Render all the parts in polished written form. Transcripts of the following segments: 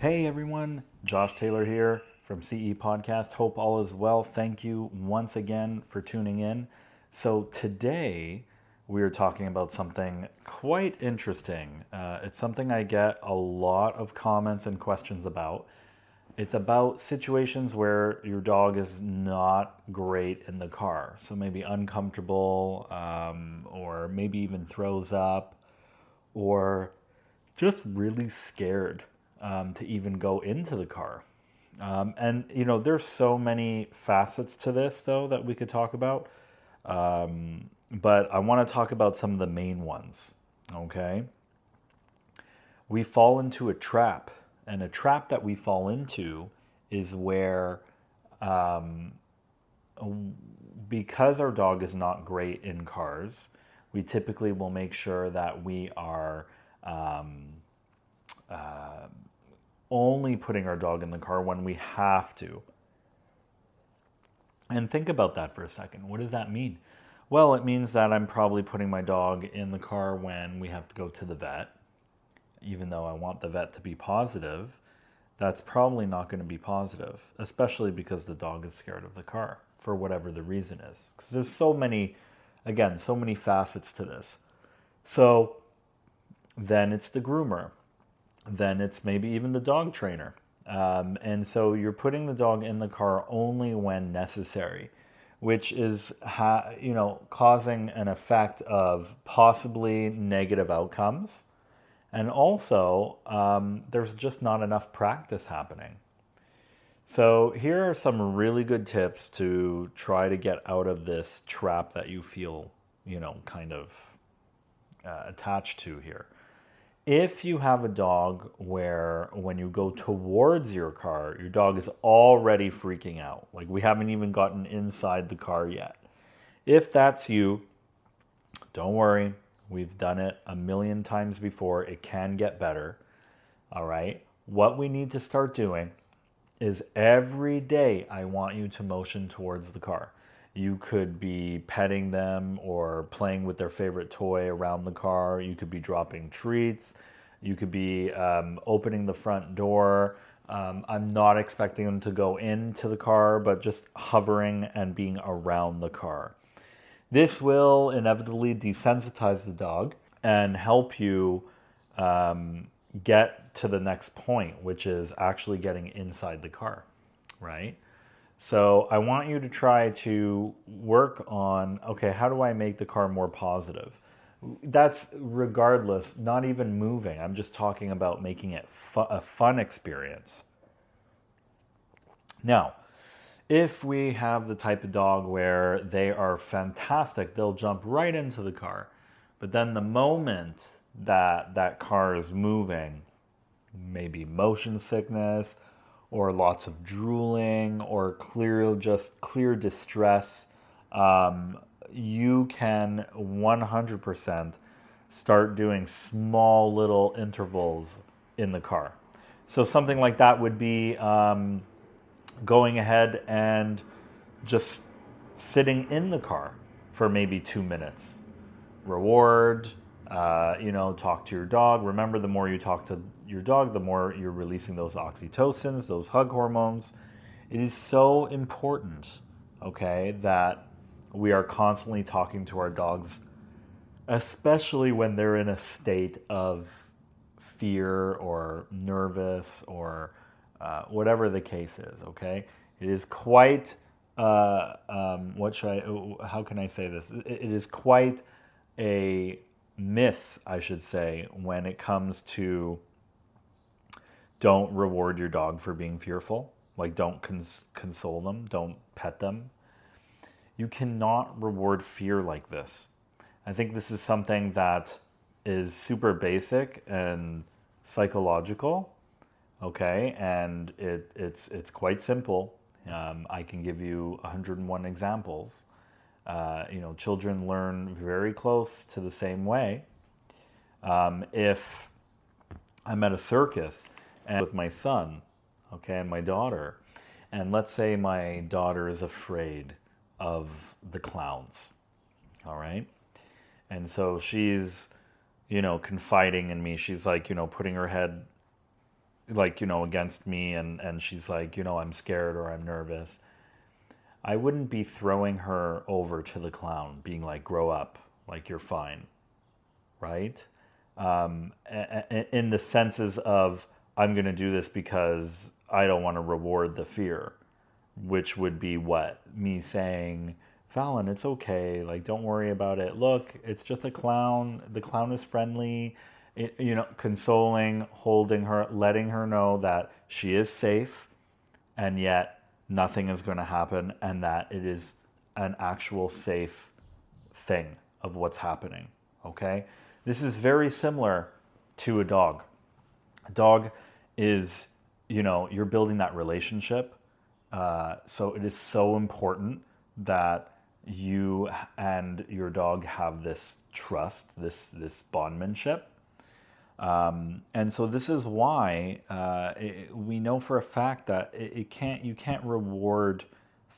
Hey everyone, Josh Taylor here from CE Podcast. Hope all is well. Thank you once again for tuning in. So today we are talking about something quite interesting. It's something I get a lot of comments and questions about. It's about situations where your dog is not great in the car. So maybe uncomfortable, or maybe even throws up, or just really scared to even go into the car. There's so many facets to this, though, that we could talk about. But I want to talk about some of the main ones. Okay. We fall into a trap, and a trap that we fall into is where, because our dog is not great in cars, we typically will make sure that we are only putting our dog in the car when we have to. And think about that for a second. What does that mean? Well, it means that I'm probably putting my dog in the car when we have to go to the vet. Even though I want the vet to be positive, that's probably not going to be positive, especially because the dog is scared of the car for whatever the reason is. Because there's so many facets to this. So then it's the groomer. Then it's maybe even the dog trainer. And so you're putting the dog in the car only when necessary, which is causing an effect of possibly negative outcomes. And also, there's just not enough practice happening. So here are some really good tips to try to get out of this trap that you feel, kind of attached to here. If you have a dog where when you go towards your car, your dog is already freaking out, like we haven't even gotten inside the car yet. If that's you, don't worry. We've done it a million times before. It can get better. All right. What we need to start doing is every day I want you to motion towards the car. You could be petting them or playing with their favorite toy around the car. You could be dropping treats. You could be opening the front door. I'm not expecting them to go into the car, but just hovering and being around the car. This will inevitably desensitize the dog and help you get to the next point, which is actually getting inside the car, right? So I want you to try to work on, okay, how do I make the car more positive? That's regardless, not even moving. I'm just talking about making it a fun experience. Now, if we have the type of dog where they are fantastic, they'll jump right into the car. But then the moment that that car is moving, maybe motion sickness or lots of drooling or clear distress, you can 100% start doing small little intervals in the car. So something like that would be going ahead and just sitting in the car for maybe 2 minutes. Reward, talk to your dog. Remember, the more you talk to your dog, the more you're releasing those oxytocins, those hug hormones. It is so important, okay, that we are constantly talking to our dogs, especially when they're in a state of fear or nervous or whatever the case is, okay? It is quite, how can I say this? It is quite a myth, I should say, when it comes to don't reward your dog for being fearful. Like, don't console them, don't pet them. You cannot reward fear like this. I think this is something that is super basic and psychological, okay? And it's quite simple. I can give you 101 examples. Children learn very close to the same way. If I'm at a circus and with my son, okay, and my daughter, and let's say my daughter is afraid of the clowns, all right? And so she's, confiding in me. She's like, putting her head like, against me, and she's like, I'm scared or I'm nervous, I wouldn't be throwing her over to the clown, being like, grow up, like you're fine, right? In the senses of, I'm going to do this because I don't want to reward the fear, which would be what? Me saying, Fallon, it's okay. Like, don't worry about it. Look, it's just a clown. The clown is friendly. Consoling, holding her, letting her know that she is safe, and yet nothing is going to happen, and that it is an actual safe thing of what's happening. Okay? This is very similar to a dog. A dog is, you're building that relationship. So it is so important that you and your dog have this trust, this bondmanship. And so this is why we know for a fact that you can't reward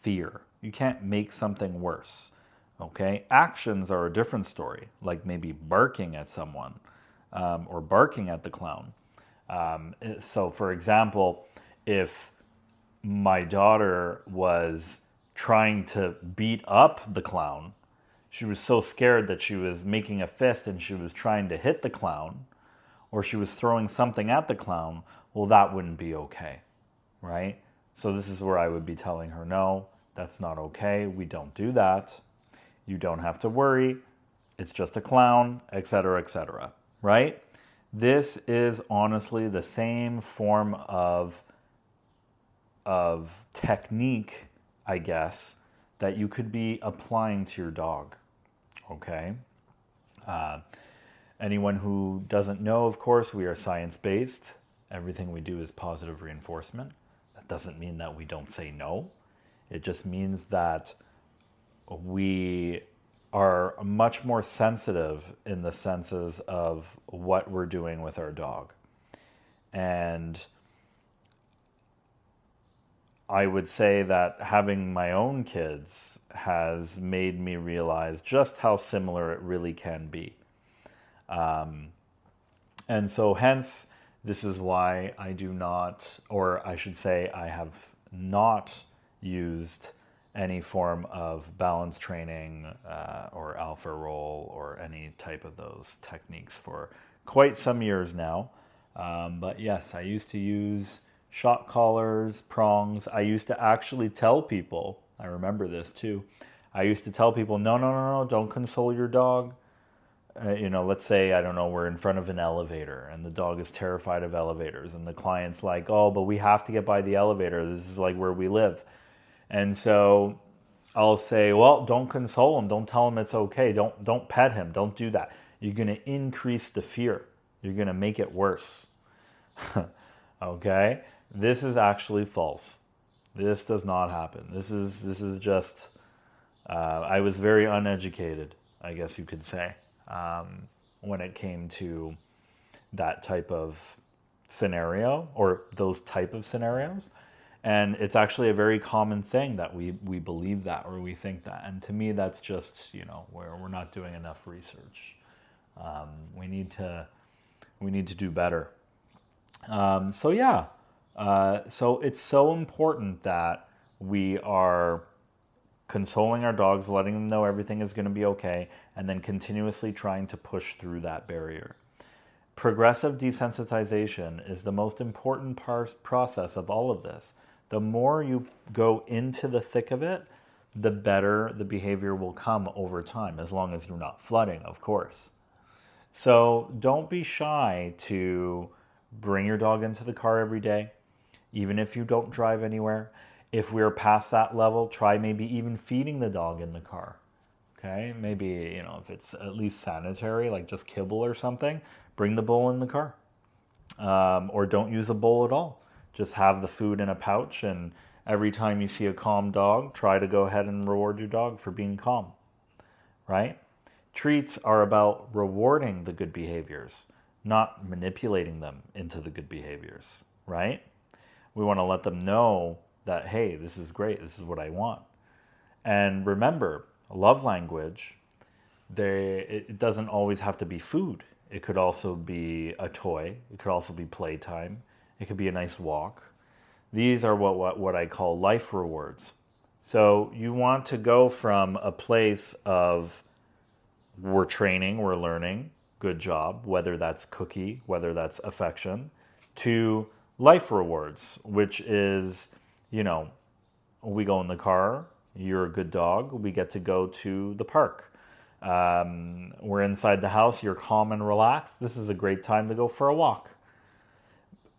fear. You can't make something worse. Okay, actions are a different story, like maybe barking at someone or barking at the clown. So, for example, if my daughter was trying to beat up the clown, she was so scared that she was making a fist and she was trying to hit the clown, or she was throwing something at the clown, well, that wouldn't be okay, right? So this is where I would be telling her, no, that's not okay. We don't do that. You don't have to worry. It's just a clown, etc., right? This is honestly the same form of technique, I guess, that you could be applying to your dog, okay? Anyone who doesn't know, of course, we are science-based. Everything we do is positive reinforcement. That doesn't mean that we don't say no. It just means that we are much more sensitive in the senses of what we're doing with our dog. And I would say that having my own kids has made me realize just how similar it really can be. And so hence, this is why I do not, or I should say I have not used any form of balance training or alpha roll or any type of those techniques for quite some years now. But yes, I used to use shock collars, prongs. I used to actually tell people, I remember this too, I used to tell people, no, no, no, no, don't console your dog. Let's say, I don't know, we're in front of an elevator and the dog is terrified of elevators and the client's like, oh, but we have to get by the elevator. This is like where we live. And so I'll say, well, don't console him. Don't tell him it's okay. Don't pet him. Don't do that. You're going to increase the fear. You're going to make it worse. Okay? This is actually false. This does not happen. This is just, I was very uneducated, I guess you could say, when it came to that type of scenario or those type of scenarios. And it's actually a very common thing that we believe that or we think that. And to me, that's just, where we're not doing enough research. We need to do better. So yeah, so it's so important that we are consoling our dogs, letting them know everything is going to be okay, and then continuously trying to push through that barrier. Progressive desensitization is the most important process of all of this. The more you go into the thick of it, the better the behavior will come over time, as long as you're not flooding, of course. So don't be shy to bring your dog into the car every day, even if you don't drive anywhere. If we're past that level, try maybe even feeding the dog in the car. Okay, maybe, if it's at least sanitary, like just kibble or something, bring the bowl in the car. Or don't use a bowl at all. Just have the food in a pouch, and every time you see a calm dog, try to go ahead and reward your dog for being calm, right? Treats are about rewarding the good behaviors, not manipulating them into the good behaviors, right? We want to let them know that, hey, this is great, this is what I want. And remember, love language, it doesn't always have to be food. It could also be a toy. It could also be playtime. It could be a nice walk. These are what I call life rewards. So you want to go from a place of we're training, we're learning, good job, whether that's cookie, whether that's affection, to life rewards, which is, we go in the car, you're a good dog, we get to go to the park. We're inside the house, you're calm and relaxed. This is a great time to go for a walk.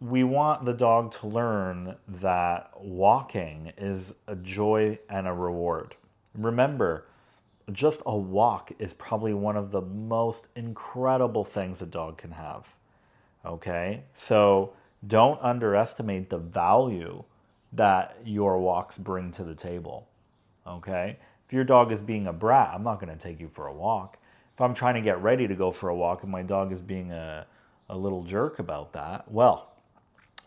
We want the dog to learn that walking is a joy and a reward. Remember, just a walk is probably one of the most incredible things a dog can have. Okay? So don't underestimate the value that your walks bring to the table. Okay? If your dog is being a brat, I'm not going to take you for a walk. If I'm trying to get ready to go for a walk and my dog is being a little jerk about that, well,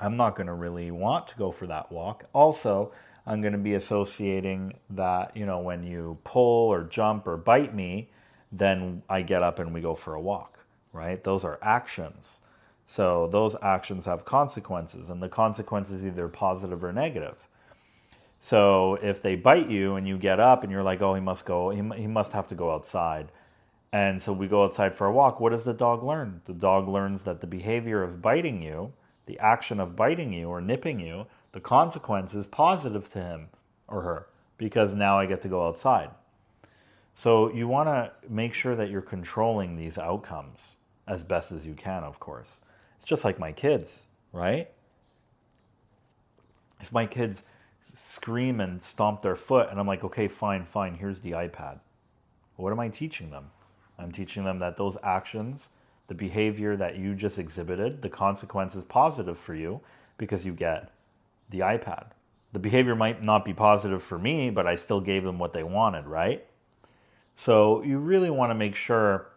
I'm not going to really want to go for that walk. Also, I'm going to be associating that, when you pull or jump or bite me, then I get up and we go for a walk, right? Those are actions. So those actions have consequences, and the consequences either positive or negative. So if they bite you and you get up and you're like, oh, he must have to go outside. And so we go outside for a walk. What does the dog learn? The dog learns that the behavior of biting you, the action of biting you or nipping you, the consequence is positive to him or her because now I get to go outside. So you want to make sure that you're controlling these outcomes as best as you can, of course. It's just like my kids, right? If my kids scream and stomp their foot and I'm like, okay, fine, here's the iPad. What am I teaching them? I'm teaching them that those actions, the behavior that you just exhibited, the consequence is positive for you because you get the iPad. The behavior might not be positive for me, but I still gave them what they wanted, right? So you really want to make sure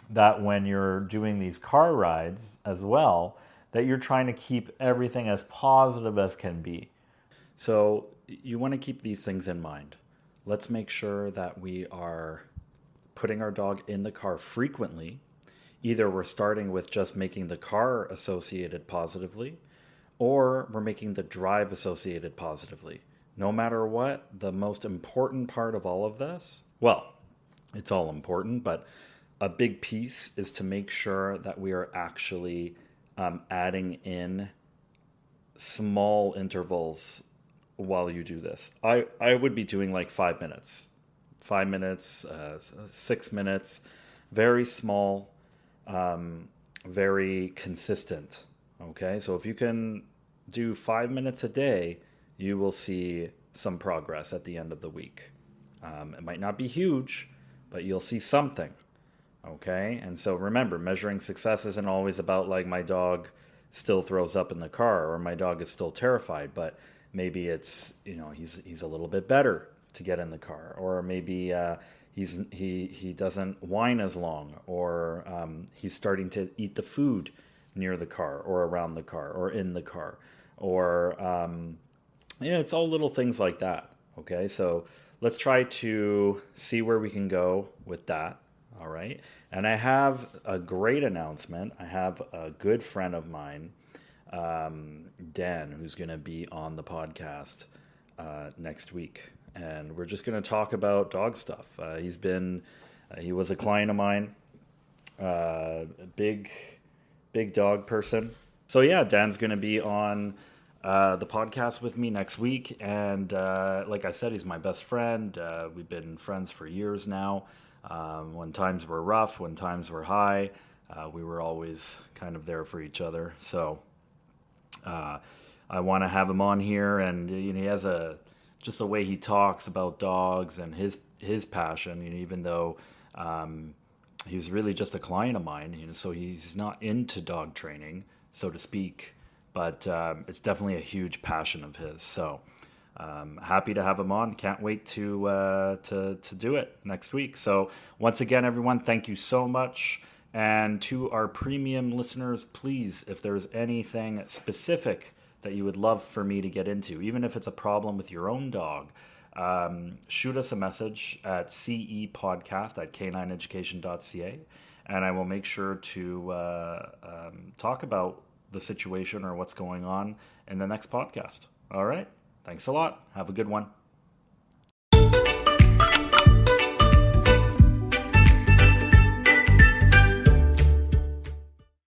that when you're doing these car rides as well, that you're trying to keep everything as positive as can be. So you want to keep these things in mind. Let's make sure that we are putting our dog in the car frequently. Either we're starting with just making the car associated positively, or we're making the drive associated positively. No matter what, the most important part of all of this, well, it's all important, but a big piece is to make sure that we are actually adding in small intervals while you do this. I would be doing like 5 minutes, 6 minutes, very small, very consistent. Okay, so if you can do 5 minutes a day, you will see some progress at the end of the week. It might not be huge, but you'll see something. Okay, and so remember, measuring success isn't always about like my dog still throws up in the car or my dog is still terrified, but maybe it's he's a little bit better to get in the car, or maybe he doesn't whine as long, or he's starting to eat the food near the car or around the car or in the car, or it's all little things like that. Okay, so let's try to see where we can go with that. All right. And I have a great announcement. I have a good friend of mine, Dan, who's going to be on the podcast next week. And we're just going to talk about dog stuff. He was a client of mine, big dog person. So yeah, Dan's going to be on the podcast with me next week. And like I said, he's my best friend. We've been friends for years now. When times were rough, when times were high, we were always kind of there for each other. So I want to have him on here, and he has just the way he talks about dogs and his passion. Even though he was really just a client of mine, so he's not into dog training, so to speak. But it's definitely a huge passion of his. So. Happy to have him on. Can't wait to do it next week. So once again, everyone, thank you so much. And to our premium listeners, please, if there's anything specific that you would love for me to get into, even if it's a problem with your own dog, shoot us a message at cepodcast@canineeducation.ca, and I will make sure to talk about the situation or what's going on in the next podcast. All right. Thanks a lot. Have a good one.